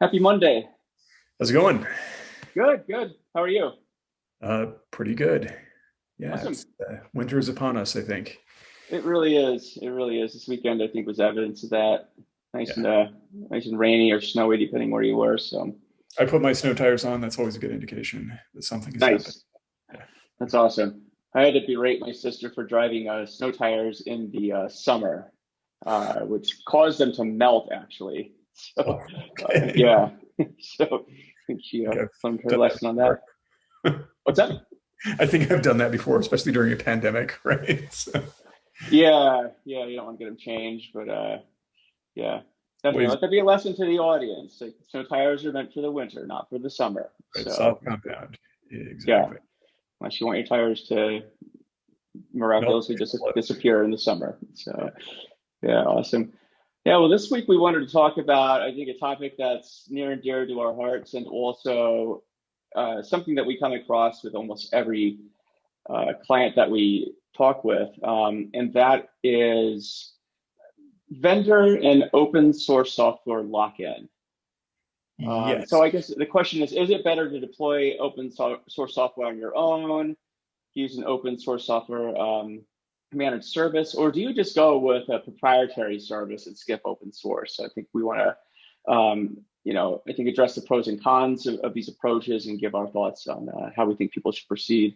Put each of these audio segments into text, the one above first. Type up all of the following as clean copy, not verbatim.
Happy Monday. How's it going? Good, good. How are you? Pretty good. Yeah, Awesome. it's winter is upon us, I think. It really is. It really is. This weekend, I think, was evidence of that. Nice and Yeah. nice and rainy or snowy, depending where you were. So I put my snow tires on. That's always a good indication that something has happened. nice. Yeah. That's awesome. I had to berate my sister for driving snow tires in the summer, which caused them to melt, actually. Oh, So, okay. yeah. So she I think I've learned her done that lesson on that. before. What's that? I think I've done that before, especially during a pandemic, right? So, Yeah, yeah. You don't want to get them changed, but yeah, definitely. always Let that be a lesson to the audience. Like, snow tires are meant for the winter, not for the summer. right, So, soft compound. yeah, Exactly. unless you want your tires to Melt miraculously and explode. disappear in the summer. Yeah. So, yeah, awesome. Yeah, well, this week we wanted to talk about, I think, a topic that's near and dear to our hearts, and also something that we come across with almost every client that we talk with, and that is vendor and open source software lock-in. So Yes. I guess the question is it better to deploy source software on your own, use an open source software managed service, or do you just go with a proprietary service and skip open source? So I think we want to, I think address the pros and cons of these approaches and give our thoughts on how we think people should proceed.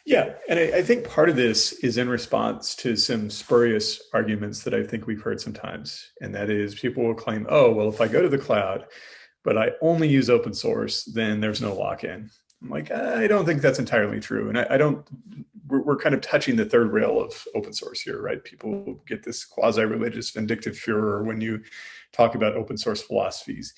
Yeah, and I think part of this is in response to some spurious arguments that I think we've heard sometimes. And that is people will claim, oh, well, if I go to the cloud, but I only use open source, then there's no lock-in. I'm like, I don't think that's entirely true. And I don't, we're kind of touching the third rail of open source here, right? People get this quasi-religious vindictive furor when you talk about open source philosophies.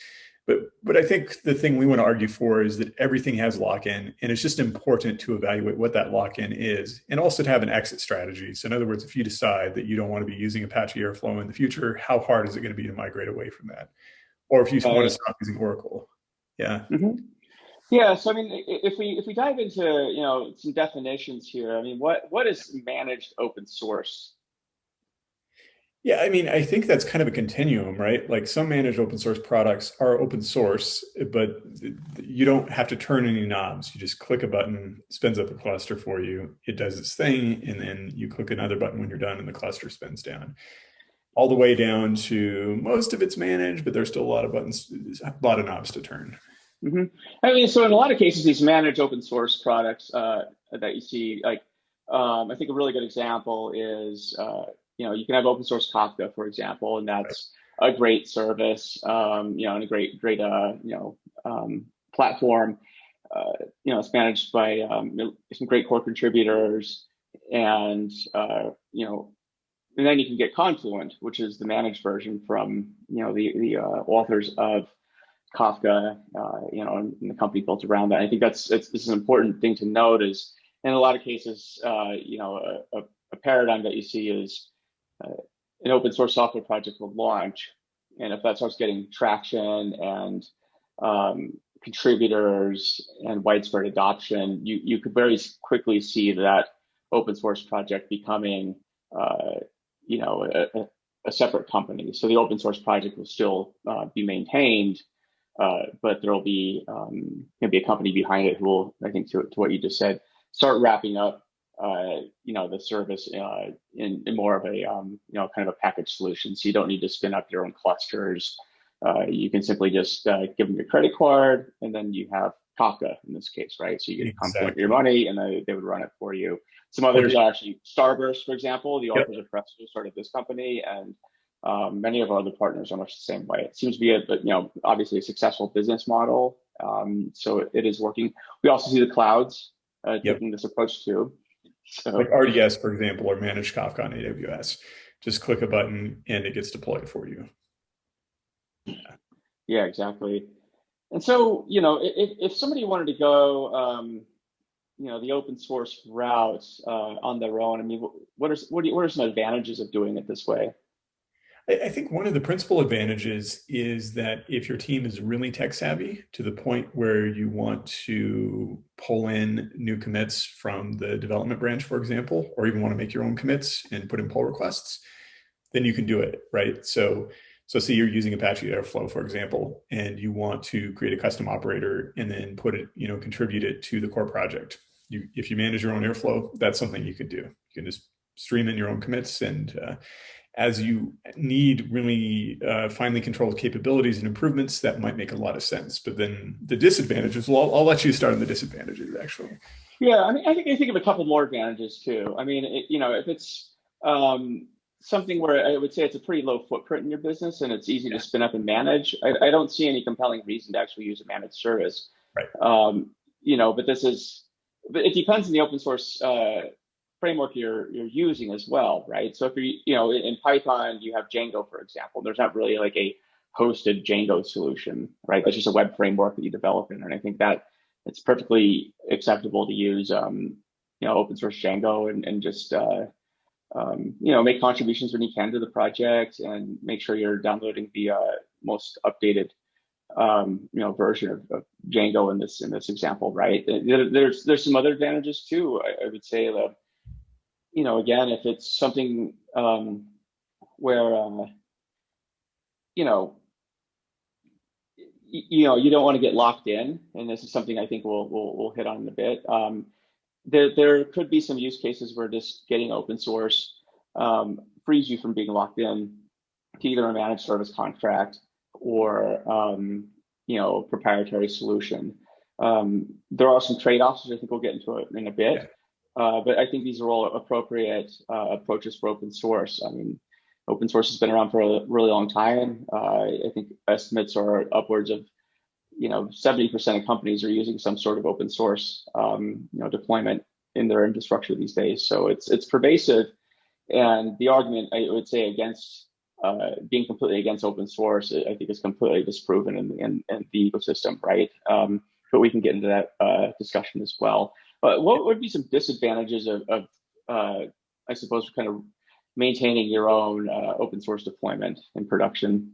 But I think the thing we want to argue for is that everything has lock-in, and it's just important to evaluate what that lock-in is, and also to have an exit strategy. So in other words, if you decide that you don't want to be using Apache Airflow in the future, how hard is it going to be to migrate away from that? Or if you want to Right. stop using Oracle. Yeah. Mm-hmm. Yeah, so I mean, if we dive into some definitions here, I mean, what is managed open source? Yeah, I mean, I think that's kind of a continuum, right? Like some managed open source products are open source, but you don't have to turn any knobs. You just click a button, spins up a cluster for you. It does its thing, and then you click another button when you're done, and the cluster spins down. All the way down to most of it's managed, but there's still a lot of buttons, a lot of knobs to turn. Hmm. I mean, so in a lot of cases, these managed open source products that you see, like I think a really good example is you can have open source Kafka, for example, and that's a great service, and a great platform. It's managed by some great core contributors, and and then you can get Confluent, which is the managed version from the authors of Kafka, and the company built around that. I think this is an important thing to note is in a lot of cases, a paradigm that you see is an open source software project will launch. And if that starts getting traction and contributors and widespread adoption, you could very quickly see that open source project becoming, a separate company. So the open source project will still be maintained, but there'll be a company behind it who will, I think, to what you just said, start wrapping up the service in more of a kind of a package solution. So you don't need to spin up your own clusters. You can simply just give them your credit card, and then you have Kafka in this case, right? So you get Confluent your Exactly. money, and they would run it for you. Some Or others are actually Starburst, for example. The yep. authors of Presto started this company, and many of our other partners are much the same way. It seems to be obviously a successful business model. So it is working. We also see the clouds Yep. taking this approach too. Like So RDS, for example, or managed Kafka on AWS. Just click a button and it gets deployed for you. yeah, exactly. And so if somebody wanted to go the open source route on their own, I mean, what are some advantages of doing it this way? I think one of the principal advantages is that if your team is really tech savvy to the point where you want to pull in new commits from the development branch, for example, or even want to make your own commits and put in pull requests, then you can do it, right? So So say you're using Apache Airflow, for example, and you want to create a custom operator and then put it, contribute it to the core project. If you manage your own Airflow, that's something you could do. You can just stream in your own commits, and as you need really finely controlled capabilities and improvements, that might make a lot of sense. But then the disadvantages, well, I'll let you start on the disadvantages, actually. Yeah, I mean, I think of a couple more advantages too. I mean, if it's something where I would say it's a pretty low footprint in your business and it's easy to spin up and manage, I don't see any compelling reason to actually use a managed service. Right. But but it depends on the open source framework you're using as well, right? So if in Python, you have Django, for example. There's not really like a hosted Django solution, right? That's just a web framework that you develop in. And I think that it's perfectly acceptable to use, open source Django and just, make contributions when you can to the project and make sure you're downloading the most updated, version of Django in this example, right? There's some other advantages too. I would say that, again, if it's something where, you don't want to get locked in, and this is something I think we'll hit on in a bit. There could be some use cases where just getting open source frees you from being locked in to either a managed service contract or proprietary solution. There are some trade-offs, which I think we'll get into it in a bit. But I think these are all appropriate approaches for open source. I mean, open source has been around for a really long time. I think estimates are upwards of 70% of companies are using some sort of open source deployment in their infrastructure these days. So it's pervasive, and the argument I would say against being completely against open source, I think is completely disproven in the ecosystem, right? But we can get into that discussion as well. But what would be some disadvantages of I suppose, kind of maintaining your own open source deployment in production?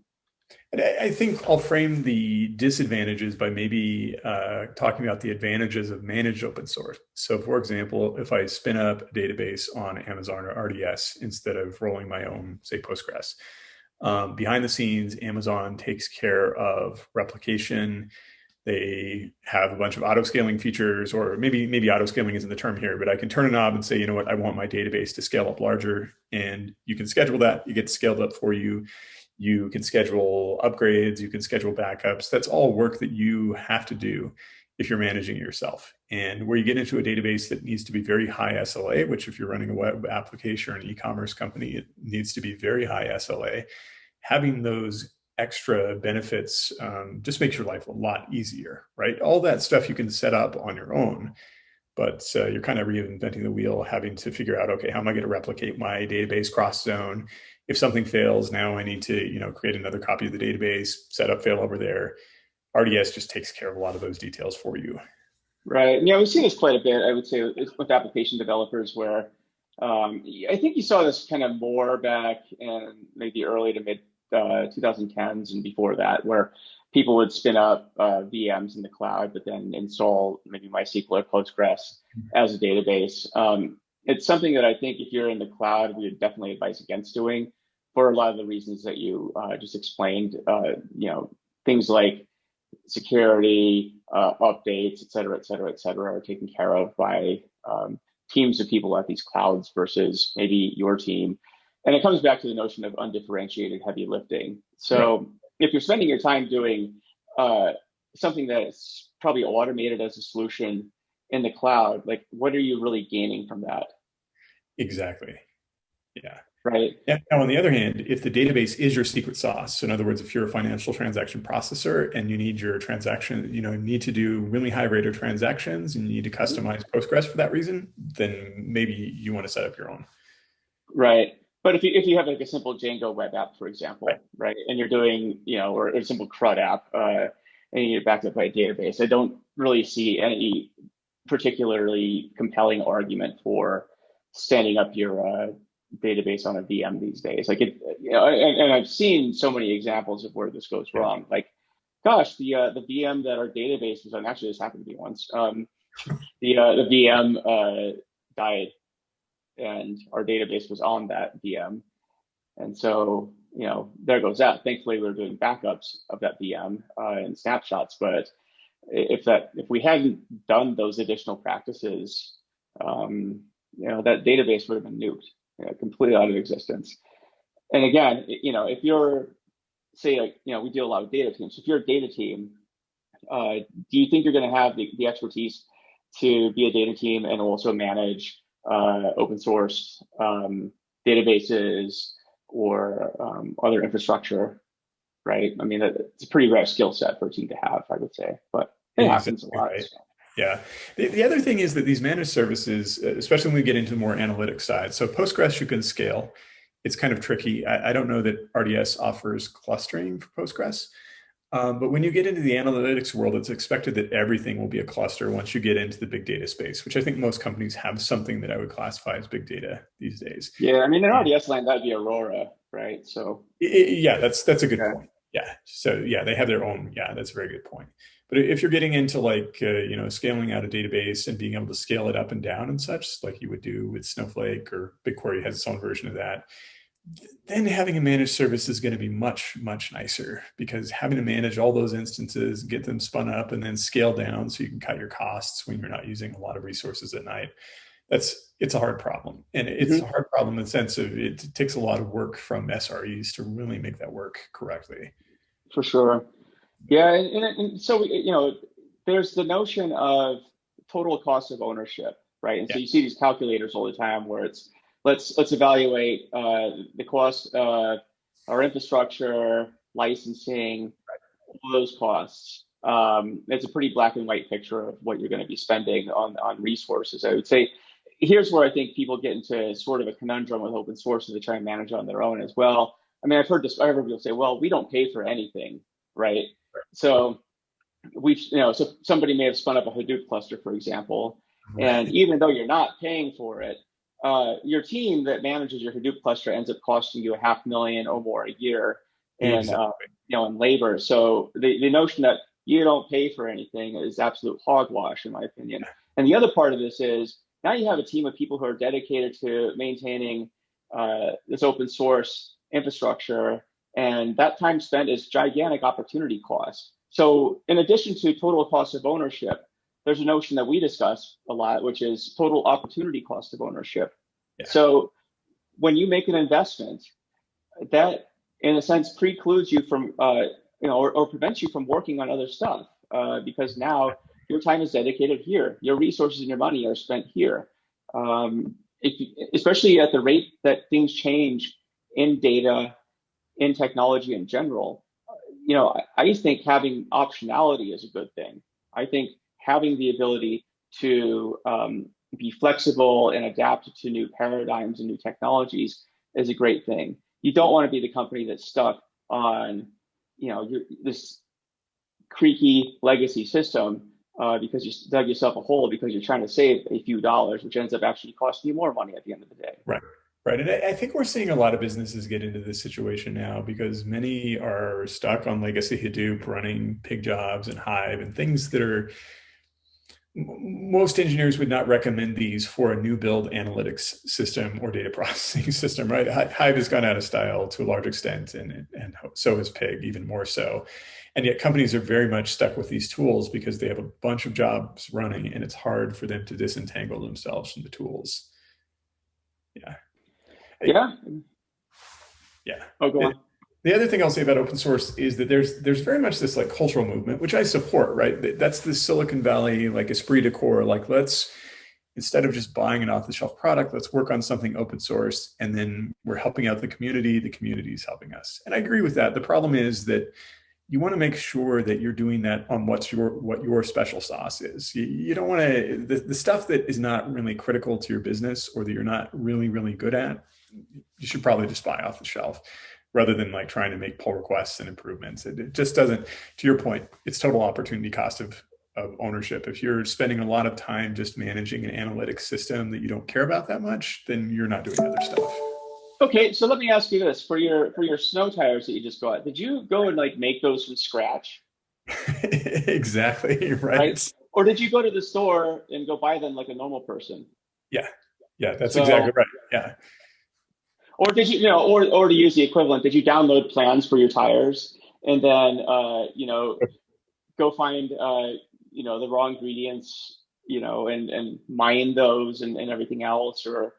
And I think I'll frame the disadvantages by maybe talking about the advantages of managed open source. So for example, if I spin up a database on Amazon or RDS instead of rolling my own, say, Postgres, behind the scenes, Amazon takes care of replication. They have a bunch of auto-scaling features, or maybe auto-scaling isn't the term here, but I can turn a knob and say, you know what, I want my database to scale up larger, and you can schedule that. It gets scaled up for you. You can schedule upgrades, you can schedule backups. That's all work that you have to do if you're managing it yourself. And where you get into a database that needs to be very high SLA, which if you're running a web application or an e-commerce company, it needs to be very high SLA. Having those extra benefits just makes your life a lot easier, right? All that stuff you can set up on your own, but you're kind of reinventing the wheel, having to figure out, okay, how am I going to replicate my database cross zone? If something fails, now I need to, create another copy of the database, set up failover there. RDS just takes care of a lot of those details for you. Right. Yeah, we've seen this quite a bit, I would say, with application developers where I think you saw this kind of more back in maybe early to mid 2010s and before that, where people would spin up VMs in the cloud, but then install maybe MySQL or Postgres as a database. It's something that I think if you're in the cloud, we would definitely advise against doing for a lot of the reasons that you just explained. Things like security, updates, et cetera, are taken care of by teams of people at these clouds versus maybe your team. And it comes back to the notion of undifferentiated heavy lifting. So right. If you're spending your time doing something that's probably automated as a solution in the cloud, like what are you really gaining from that? Exactly. Yeah. Right. And now, on the other hand, if the database is your secret sauce, so in other words, if you're a financial transaction processor and you need your transaction, need to do really high rate of transactions and you need to customize Postgres for that reason, then maybe you want to set up your own. Right. But if you have like a simple Django web app, for example, right, and you're doing, or a simple CRUD app, and you need it backed up by a database, I don't really see any particularly compelling argument for standing up your database on a VM these days. Like and I've seen so many examples of where this goes wrong. Like, gosh, the VM that our database was on, actually this happened to me once. The VM died, and our database was on that VM. And so there goes that. Thankfully, we're doing backups of that VM and snapshots. But if we hadn't done those additional practices, that database would have been nuked, completely out of existence. And again, if you're, say, we deal a lot with data teams. If you're a data team, do you think you're going to have the expertise to be a data team and also manage open source databases or other infrastructure, right? I mean, it's a pretty rare skill set for a team to have, I would say, but it happens a lot. Right. Yeah. The other thing is that these managed services, especially when we get into the more analytics side, so Postgres you can scale. It's kind of tricky. I don't know that RDS offers clustering for Postgres. But when you get into the analytics world, it's expected that everything will be a cluster once you get into the big data space, which I think most companies have something that I would classify as big data these days. Yeah, I mean, in RDS land, that'd be Aurora, right? So yeah, that's a good point. Yeah, so yeah, they have their own. Yeah, that's a very good point. But if you're getting into like scaling out a database and being able to scale it up and down and such, like you would do with Snowflake, or BigQuery has its own version of that, then having a managed service is going to be much, much nicer, because having to manage all those instances, get them spun up, and then scale down so you can cut your costs when you're not using a lot of resources at night. It's a hard problem. And it's a hard problem in the sense of it takes a lot of work from SREs to really make that work correctly. For sure. Yeah. And so, there's the notion of total cost of ownership, right? And so you see these calculators all the time where it's, let's evaluate the cost of our infrastructure, licensing, all those costs. It's a pretty black and white picture of what you're going to be spending on resources. I would say here's where I think people get into sort of a conundrum with open source, and they try and manage on their own as well. I mean, I've heard people say, well, we don't pay for anything, right? So so somebody may have spun up a Hadoop cluster, for example, and even though you're not paying for it, your team that manages your Hadoop cluster ends up costing you $500,000 or more a year in in labor. So the notion that you don't pay for anything is absolute hogwash, in my opinion. And the other part of this is now you have a team of people who are dedicated to maintaining this open source infrastructure, and that time spent is gigantic opportunity cost. So in addition to total cost of ownership, there's a notion that we discuss a lot, which is total opportunity cost of ownership. Yeah. So when you make an investment, that in a sense precludes you from, or prevents you from working on other stuff, because now your time is dedicated here. Your resources and your money are spent here. Especially at the rate that things change in data, in technology in general, I think having optionality is a good thing. I think having the ability to be flexible and adapt to new paradigms and new technologies is a great thing. You don't want to be the company that's stuck on, this creaky legacy system because you dug yourself a hole because you're trying to save a few dollars, which ends up actually costing you more money at the end of the day. Right. Right. And I think we're seeing a lot of businesses get into this situation now because many are stuck on legacy Hadoop, running pig jobs and Hive and things that are, most engineers would not recommend these for a new build analytics system or data processing system, right? Hive has gone out of style to a large extent, and so has Pig, even more so. And yet companies are very much stuck with these tools because they have a bunch of jobs running, and it's hard for them to disentangle themselves from the tools. Yeah. Yeah. Yeah. Oh, go on. The other thing I'll say about open source is that there's very much this like cultural movement, which I support, right? That's the Silicon Valley, like esprit de corps, like let's, instead of just buying an off-the-shelf product, let's work on something open source, and then we're helping out the community is helping us. And I agree with that. The problem is that you want to make sure that you're doing that on what your special sauce is. You don't want to, the stuff that is not really critical to your business or that you're not really, really good at, you should probably just buy off the shelf rather than like trying to make pull requests and improvements. It just doesn't, to your point, it's total opportunity cost of ownership. If you're spending a lot of time just managing an analytics system that you don't care about that much, then you're not doing other stuff. Okay, so let me ask you this: for your snow tires that you just got, did you go and like make those from scratch? Exactly, right. Or did you go to the store and go buy them like a normal person? Yeah, that's exactly right. Yeah. Or did you, or to use the equivalent, did you download plans for your tires and then, go find, the raw ingredients, and mine those and everything else, or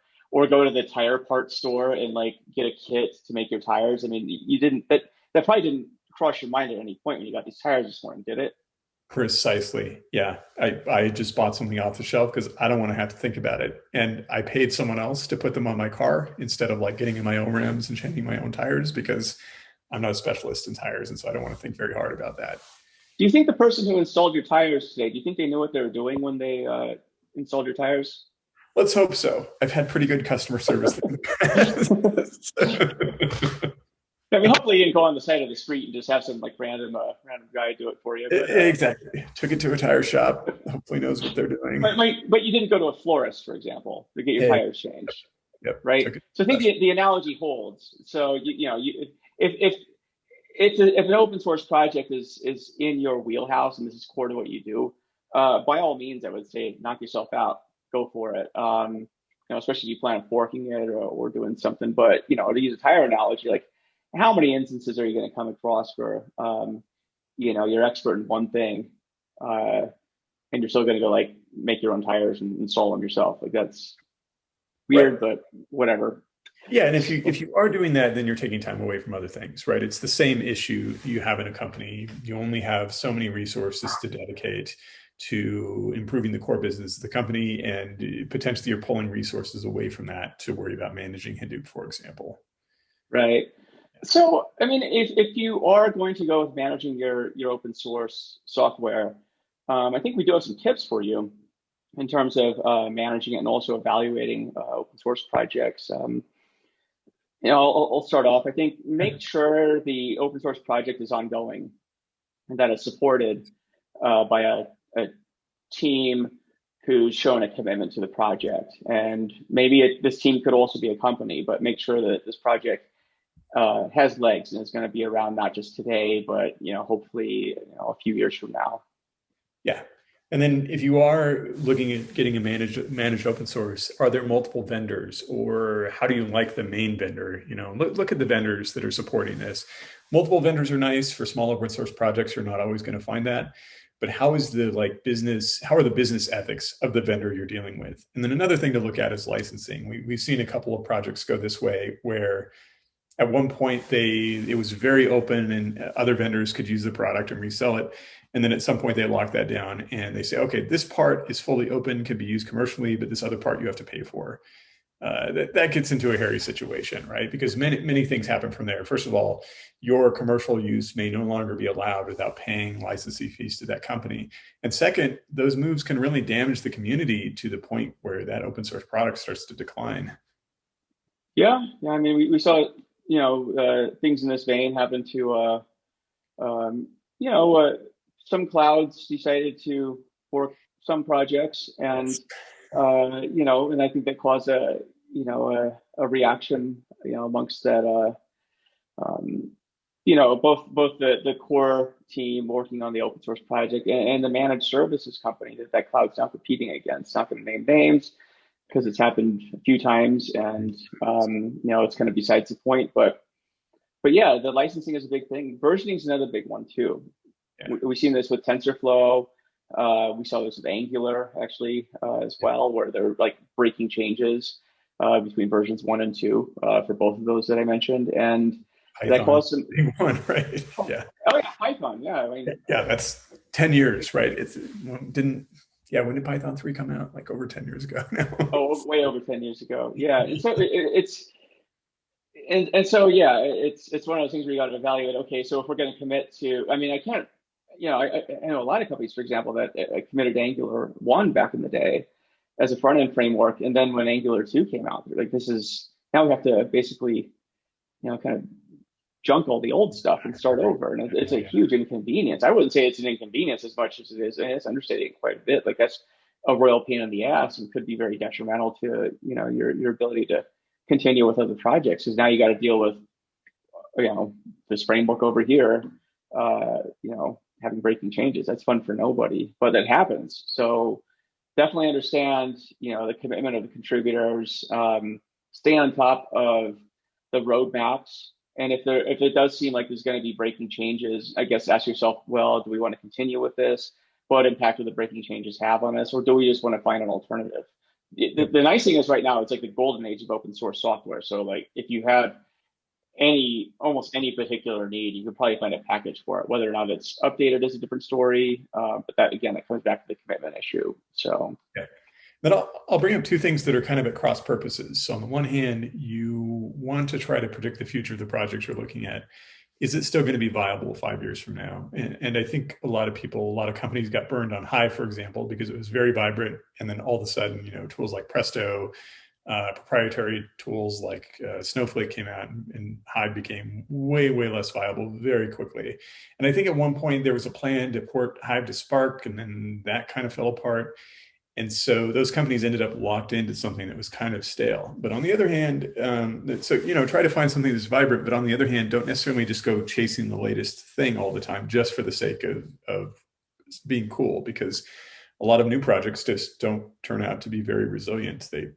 go to the tire part store and like get a kit to make your tires? I mean, you didn't, that probably didn't cross your mind at any point when you got these tires this morning, did it? Precisely. Yeah. I just bought something off the shelf because I don't want to have to think about it. And I paid someone else to put them on my car instead of like getting in my own rims and changing my own tires because I'm not a specialist in tires. And so I don't want to think very hard about that. Do you think the person who installed your tires today, do you think they knew what they were doing when they installed your tires? Let's hope so. I've had pretty good customer service. I mean, hopefully you didn't go on the side of the street and just have some like random guy do it for you. Exactly. Took it to a tire shop. Hopefully knows what they're doing. But you didn't go to a florist, for example, to get your Yeah. tires changed, Yep. right? Took it. So I think the analogy holds. So if if an open source project is in your wheelhouse and this is core to what you do, by all means, I would say knock yourself out, go for it. Especially if you plan on forking it or doing something. But to use a tire analogy, like how many instances are you going to come across where you're expert in one thing, and you're still going to go like make your own tires and install them yourself? Like that's weird, Right. but whatever. Yeah, and if you are doing that, then you're taking time away from other things, right? It's the same issue you have in a company. You only have so many resources to dedicate to improving the core business of the company, and potentially you're pulling resources away from that to worry about managing Hadoop, for example. Right. So, I mean, if you are going to go with managing your open source software, I think we do have some tips for you in terms of managing it and also evaluating open source projects. I'll start off. I think make sure the open source project is ongoing and that it's supported by a team who's shown a commitment to the project. And maybe this team could also be a company, but make sure that this project has legs and is going to be around not just today, but hopefully a few years from now. Yeah. And then if you are looking at getting a managed open source, are there multiple vendors, or how do you like the main vendor? Look at the vendors that are supporting this. Multiple vendors are nice for small open source projects. You're not always going to find that. But how is the how are the business ethics of the vendor you're dealing with? And then another thing to look at is licensing. We've seen a couple of projects go this way where at one point it was very open and other vendors could use the product and resell it. And then at some point they lock that down and they say, okay, this part is fully open, can be used commercially, but this other part you have to pay for. That gets into a hairy situation, right? Because many things happen from there. First of all, your commercial use may no longer be allowed without paying licensing fees to that company. And second, those moves can really damage the community to the point where that open source product starts to decline. Yeah. I mean, we saw things in this vein happen to some clouds decided to fork some projects, and and I think that caused a reaction amongst that both the core team working on the open source project and the managed services company that cloud's now competing against. Not going to name names because it's happened a few times, and it's kind of besides the point. But yeah, the licensing is a big thing. Versioning is another big one too. Yeah. We've seen this with TensorFlow. We saw this with Angular actually as well, where they're like breaking changes between versions 1 and 2 for both of those that I mentioned, and that Python, caused some. big one, right? Yeah. Oh yeah, Python. Yeah, I mean, Yeah, that's 10 years, right? When did Python 3 come out? Like over 10 years ago now. oh, way over 10 years ago. Yeah, and so it's and so yeah, it's one of those things where you got to evaluate. Okay, so if we're going to commit to, I mean, I can't. I know a lot of companies, for example, that committed to Angular 1 back in the day as a front end framework, and then when Angular 2 came out, they're like, this is now we have to basically, kind of junk all the old stuff and start over, and it's a huge inconvenience. I wouldn't say it's an inconvenience as much as it is, and it's understating it quite a bit. Like that's a royal pain in the ass and could be very detrimental to your ability to continue with other projects, because now you got to deal with this framework over here, having breaking changes. That's fun for nobody, but that happens. So definitely understand the commitment of the contributors. Stay on top of the roadmaps. And if it does seem like there's going to be breaking changes, I guess ask yourself, well, do we want to continue with this? What impact do the breaking changes have on us? Or do we just want to find an alternative? The nice thing is right now, it's like the golden age of open source software. So like if you had almost any particular need, you could probably find a package for it. Whether or not it's updated is a different story. But that again, that comes back to the commitment issue. So yeah. Then I'll bring up two things that are kind of at cross purposes. So on the one hand, you want to try to predict the future of the project you're looking at. Is it still going to be viable 5 years from now? And I think a lot of companies got burned on Hive, for example, because it was very vibrant. And then all of a sudden, tools like Presto, proprietary tools like Snowflake came out, and Hive became way, way less viable very quickly. And I think at one point there was a plan to port Hive to Spark, and then that kind of fell apart. And so those companies ended up locked into something that was kind of stale. But on the other hand, try to find something that's vibrant. But on the other hand, don't necessarily just go chasing the latest thing all the time just for the sake of being cool, because a lot of new projects just don't turn out to be very resilient. They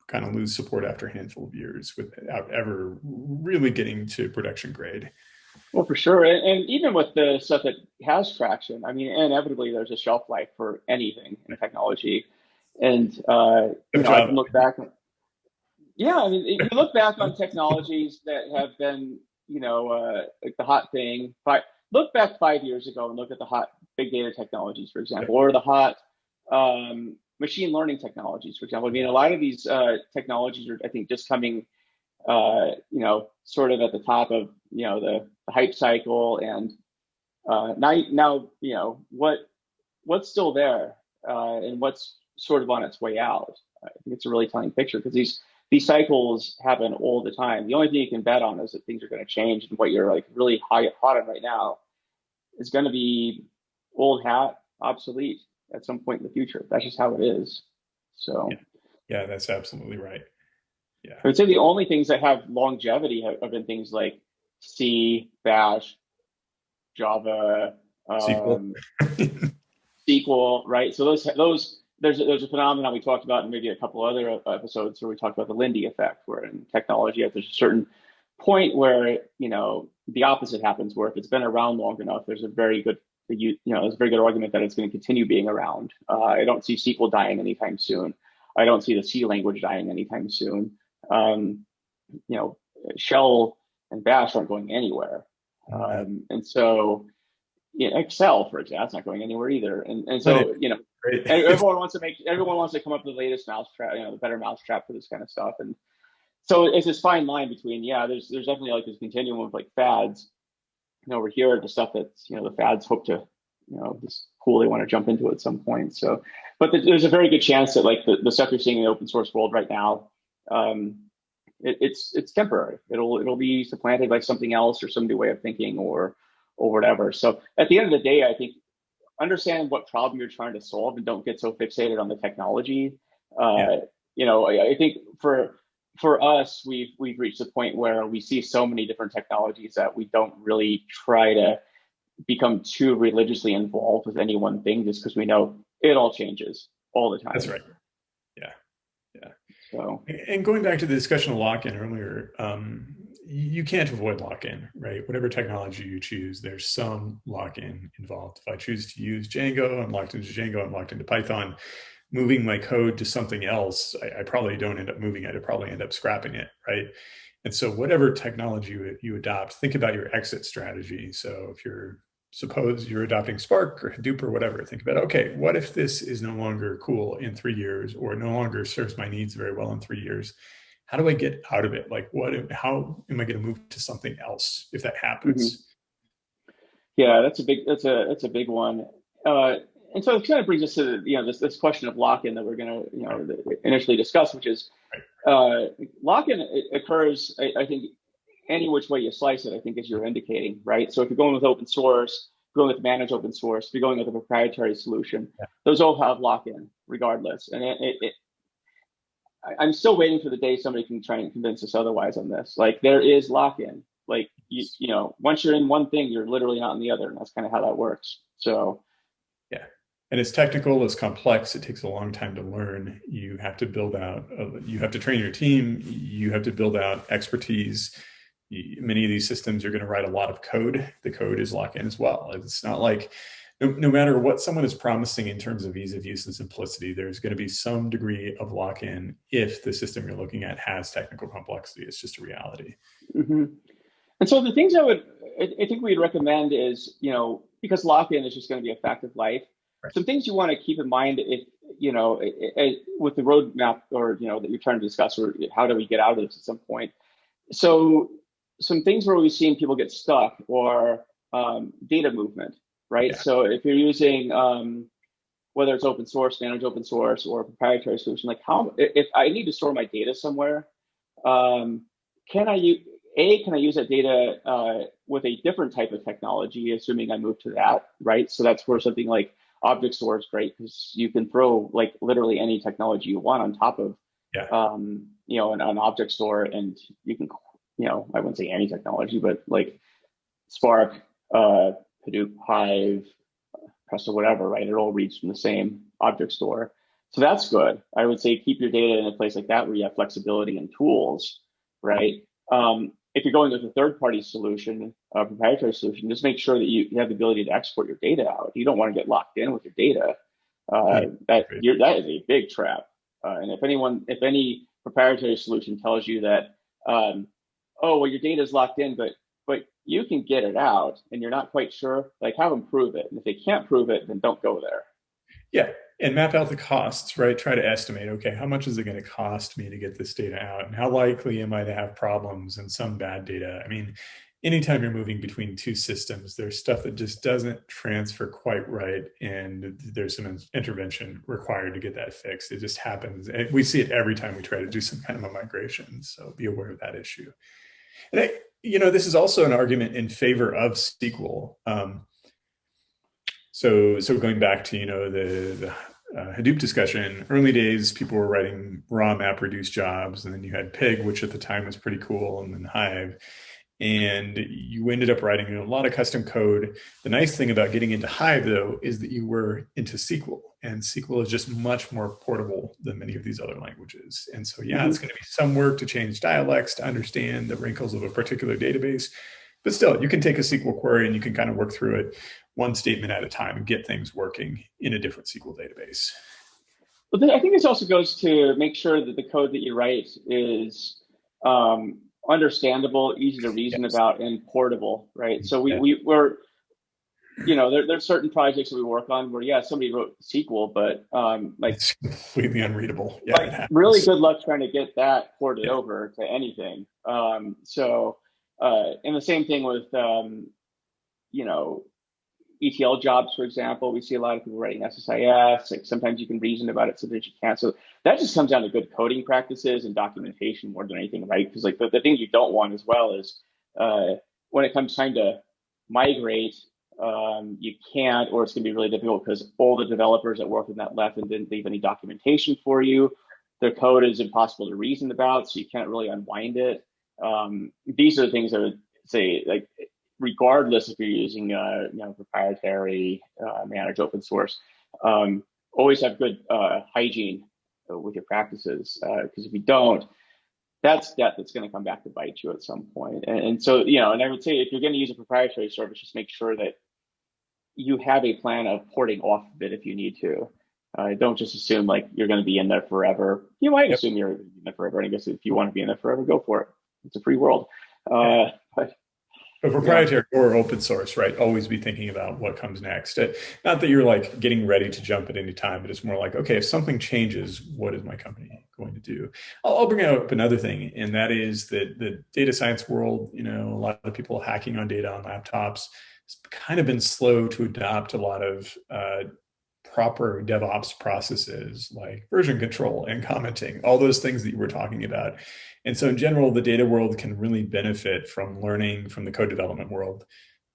kind of lose support after a handful of years without ever really getting to production grade. Well, for sure. And even with the stuff that has traction, I mean, inevitably there's a shelf life for anything in technology. And, I can look back. Yeah, I mean, you look back on technologies that have been, like the hot thing. Look back 5 years ago and look at the hot big data technologies, for example, or the hot machine learning technologies, for example. I mean, a lot of these technologies are, I think, just coming sort of at the top of the hype cycle, and now what's still there and what's sort of on its way out. I think it's a really telling picture, because these cycles happen all the time. The only thing you can bet on is that things are going to change, and what you're like really hot on right now is going to be old hat, obsolete at some point in the future. That's just how it is. So yeah, that's absolutely right. Yeah. I would say the only things that have longevity have been things like C, Bash, Java, SQL, right? So those there's a phenomenon we talked about in maybe a couple other episodes where we talked about the Lindy effect, where in technology, there's a certain point where the opposite happens, where if it's been around long enough, there's a very good argument that it's going to continue being around. I don't see SQL dying anytime soon. I don't see the C language dying anytime soon. Shell and Bash aren't going anywhere. And so Excel, for example, that's not going anywhere either. And so, everyone wants to come up with the latest mousetrap, the better mousetrap for this kind of stuff. And so it's this fine line between, there's definitely like this continuum of like fads, over here, the stuff that's, the fads hope to, this cool, they want to jump into at some point. So, but there's a very good chance that like the stuff you're seeing in the open source world right now, it's temporary. It'll be supplanted by something else or some new way of thinking or whatever. So at the end of the day, I think understand what problem you're trying to solve and don't get so fixated on the technology. I think for us, we've reached a point where we see so many different technologies that we don't really try to become too religiously involved with any one thing, just because we know it all changes all the time. That's right. Yeah. So, and going back to the discussion of lock-in earlier, you can't avoid lock-in, right? Whatever technology you choose, there's some lock-in involved. If I choose to use Django, I'm locked into Django, I'm locked into Python. Moving my code to something else, I probably don't end up moving it. I probably end up scrapping it, right? And so whatever technology you adopt, think about your exit strategy. So if suppose you're adopting Spark or Hadoop or whatever, think about, okay, what if this is no longer cool in 3 years or no longer serves my needs very well in 3 years? How do I get out of it? Like how am I going to move to something else if that happens? Mm-hmm. Yeah, that's a big one. And so it kind of brings us to this question of lock-in that we're going to initially discuss, which is lock-in occurs, I think, any which way you slice it, I think, as you're indicating, right? So if you're going with open source, going with managed open source, if you're going with a proprietary solution, those all have lock-in regardless. And I'm still waiting for the day somebody can try and convince us otherwise on this. Like there is lock-in. Like once you're in one thing, you're literally not in the other, and that's kind of how that works. So. Yeah. And it's technical, it's complex, it takes a long time to learn. You have to build out, you have to train your team, you have to build out expertise. Many of these systems, you're going to write a lot of code. The code is locked in as well. It's not like, no matter what someone is promising in terms of ease of use and simplicity, there's going to be some degree of lock-in if the system you're looking at has technical complexity. It's just a reality. Mm-hmm. And so the things I think we'd recommend is, because lock-in is just going to be a fact of life, Right. some things you want to keep in mind if, with the roadmap or, that you're trying to discuss, or how do we get out of this at some point. So some things where we've seen people get stuck, or data movement, right? Yeah. So if you're using, whether it's open source, managed open source, or a proprietary solution, like if I need to store my data somewhere, um, can I use, can I use that data with a different type of technology, assuming I move to that, right? So that's where something like object store is great, because you can throw like literally any technology you want on top of, Yeah. an object store, and you can, I wouldn't say any technology, but like Spark, Hadoop, Hive, Presto, whatever, right? It all reads from the same object store. So that's good. I would say keep your data in a place like that where you have flexibility and tools, right? If you're going with a third-party solution, a proprietary solution, just make sure that you have the ability to export your data out. You don't want to get locked in with your data. Yeah. That is a big trap. And if any proprietary solution tells you that, oh well, your data is locked in, but you can get it out, and you're not quite sure, like have them prove it. And if they can't prove it, then don't go there. Yeah. And map out the costs, right? Try to estimate, okay, how much is it going to cost me to get this data out? And how likely am I to have problems and some bad data? I mean, anytime you're moving between two systems, there's stuff that just doesn't transfer quite right. And there's some intervention required to get that fixed. It just happens. And we see it every time we try to do some kind of a migration. So be aware of that issue. And this is also an argument in favor of SQL. So going back to the Hadoop discussion, early days people were writing raw map reduce jobs, and then you had Pig, which at the time was pretty cool, and then Hive, and you ended up writing a lot of custom code. The nice thing about getting into Hive, though, is that you were into SQL, and SQL is just much more portable than many of these other languages. And so, yeah, it's going to be some work to change dialects to understand the wrinkles of a particular database, but still, you can take a SQL query and you can kind of work through it one statement at a time and get things working in a different SQL database. But I think this also goes to make sure that the code that you write is understandable, easy to reason about, and portable, right? So we're there's certain projects that we work on where, yeah, somebody wrote SQL, but it's completely unreadable. Yeah, like, it happens. really good luck trying to get that ported over to anything. And the same thing with ETL jobs, for example. We see a lot of people writing SSIS. Like sometimes you can reason about it, sometimes you can't. So that just comes down to good coding practices and documentation more than anything, right? Because like the thing you don't want as well is when it comes time to migrate, you can't, or it's going to be really difficult because all the developers that worked on that left and didn't leave any documentation for you. Their code is impossible to reason about, so you can't really unwind it. These are the things I would say, like, regardless if you're using proprietary, managed open source, always have good hygiene with your practices, because if you don't, that's debt that's going to come back to bite you at some point. And so, and I would say if you're going to use a proprietary service, just make sure that you have a plan of porting off of it if you need to. Don't just assume like you're going to be in there forever. You might assume you're in there forever, and I guess if you want to be in there forever, go for it. It's a free world. But proprietary or open source, right? Always be thinking about what comes next. Not that you're like getting ready to jump at any time, but it's more like, okay, if something changes, what is my company going to do? I'll bring up another thing, and that is that the data science world, a lot of people hacking on data on laptops, has kind of been slow to adopt a lot of proper DevOps processes like version control and commenting, all those things that you were talking about. And so in general, the data world can really benefit from learning from the code development world.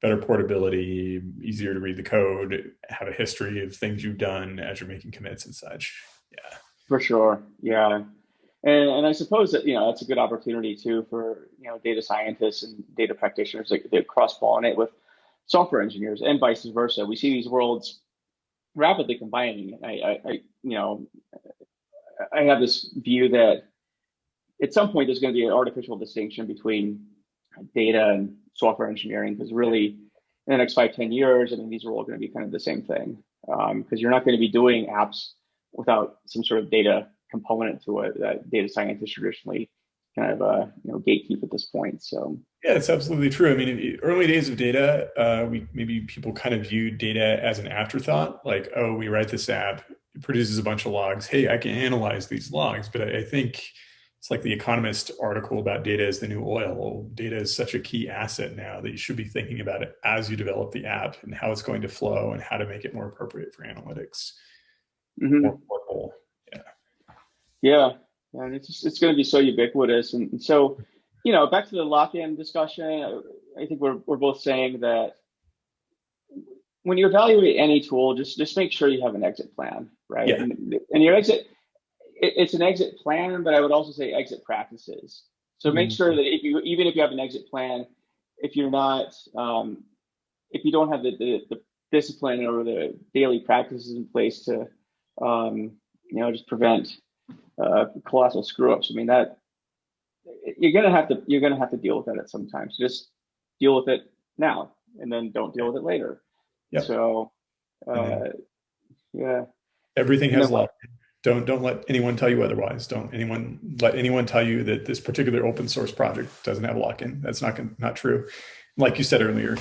Better portability, easier to read the code, have a history of things you've done as you're making commits and such. Yeah. For sure. Yeah. And I suppose that, that's a good opportunity too for, data scientists and data practitioners, like they cross-pollinate with software engineers and vice versa. We see these worlds rapidly combining. I have this view that at some point there's going to be an artificial distinction between data and software engineering, because really in the next 5-10 years, I mean, these are all going to be kind of the same thing, because you're not going to be doing apps without some sort of data component to it that data scientists traditionally kind of gatekeep at this point. So Yeah, it's absolutely true. I mean, in early days of data, maybe people kind of viewed data as an afterthought, like, oh, we write this app, it produces a bunch of logs. Hey, I can analyze these logs. But I think it's like the Economist article about data is the new oil. Well, data is such a key asset now that you should be thinking about it as you develop the app and how it's going to flow and how to make it more appropriate for analytics. More mhm. portable. Yeah. Yeah, and it's going to be so ubiquitous, and so back to the lock-in discussion. I think we're both saying that when you evaluate any tool, just make sure you have an exit plan, right? Yeah. And your exit, it's an exit plan, but I would also say exit practices. So make sure Mhm. that even if you have an exit plan, if you're not if you don't have the discipline or the daily practices in place to just prevent colossal screw ups. I mean, that you're gonna have to deal with that at some time. So just deal with it now, and then don't deal with it later. Yep. So And then uh, yeah, everything and has then a lot. Don't let anyone tell you otherwise. Don't anyone let anyone tell you that this particular open source project doesn't have lock-in. That's not true. Like you said earlier,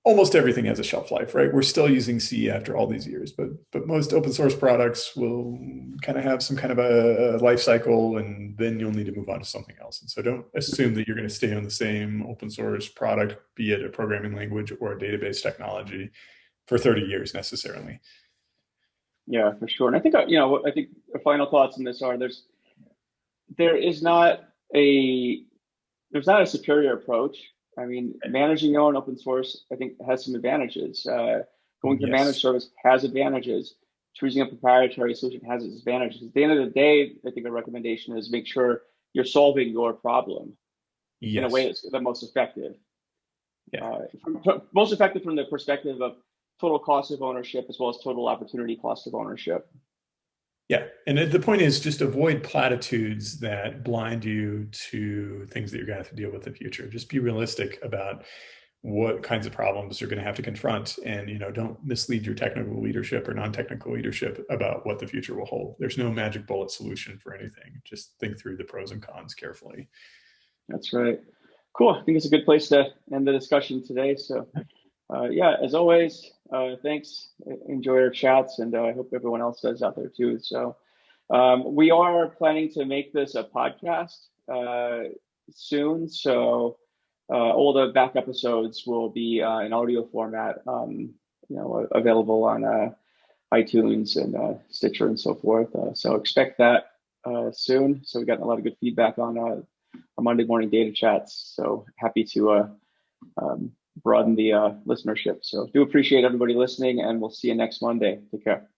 almost everything has a shelf life, right? We're still using C after all these years, but most open source products will kind of have some kind of a life cycle, and then you'll need to move on to something else. And so don't assume that you're going to stay on the same open source product, be it a programming language or a database technology, for 30 years necessarily. yeah, for sure. And I think I think the final thoughts on this are there is not a there's not a superior approach. I mean, managing your own open source, I think, has some advantages. Going to managed Yes. service has advantages. Choosing a proprietary solution has its advantages. At the end of the day, I think a recommendation is make sure you're solving your problem in a way Yes. that's the most effective. Yeah. Most effective from the perspective of total cost of ownership as well as total opportunity cost of ownership. Yeah. And the point is just avoid platitudes that blind you to things that you're going to have to deal with in the future. Just be realistic about what kinds of problems you're going to have to confront, and don't mislead your technical leadership or non-technical leadership about what the future will hold. There's no magic bullet solution for anything. Just think through the pros and cons carefully. That's right. Cool. I think it's a good place to end the discussion today. So yeah, as always, thanks. Enjoy our chats, and I hope everyone else does out there too. So we are planning to make this a podcast soon. So all the back episodes will be in audio format, available on iTunes and Stitcher and so forth. So expect that soon. So we've gotten a lot of good feedback on our Monday morning data chats. So happy to broaden the listenership. So do appreciate everybody listening, and we'll see you next Monday. Take care.